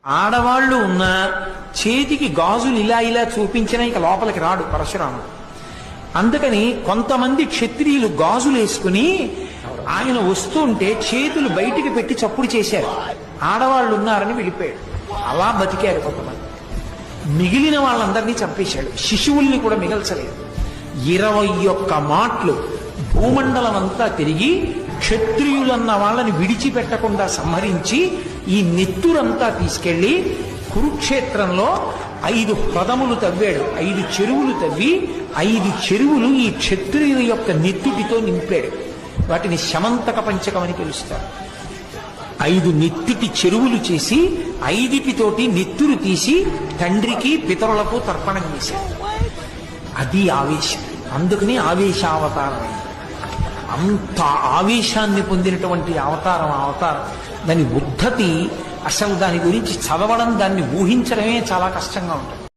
ఆడవాళ్ళు ఉన్న చేతికి గాజులు ఇలా ఇలా చూపించినా ఇక లోపలికి రాడు పరశురాముడు. అందుకని కొంతమంది క్షత్రియులు గాజులు వేసుకుని ఆయన వస్తుంటే చేతులు బయటికి పెట్టి చప్పుడు చేశారు. ఆడవాళ్ళు ఉన్నారని వెళ్ళిపోయాడు. అలా బతికారు కొంతమంది. మిగిలిన వాళ్ళందరినీ చంపేశాడు. శిశువుల్ని కూడా మిగల్చలేదు. 21 మాటలు భూమండలం అంతా తిరిగి క్షత్రియులన్న వాళ్ళని విడిచిపెట్టకుండా సంహరించి ఈ నెత్తురంతా తీసుకెళ్లి కురుక్షేత్రంలో 5 హ్రదములు తవ్వాడు. 5 చెరువులు తవ్వి 5 చెరువులు ఈ క్షత్రియుల యొక్క నెత్తుటితో నింపాడు. వాటిని శమంతక పంచకం అని పిలుస్తారు. 5 నెత్తుటి చెరువులు చేసి 5 నెత్తురు తీసి తండ్రికి పితరులకు తర్పణం చేశాడు. అది ఆవేశం. అందుకని ఆవేశావతారం. అంత ఆవేశాన్ని పొందినటువంటి అవతారం. దాని ఉద్ధతి, అసలు దాని గురించి చదవడం, దాన్ని ఊహించడమే చాలా కష్టంగా ఉంటుంది.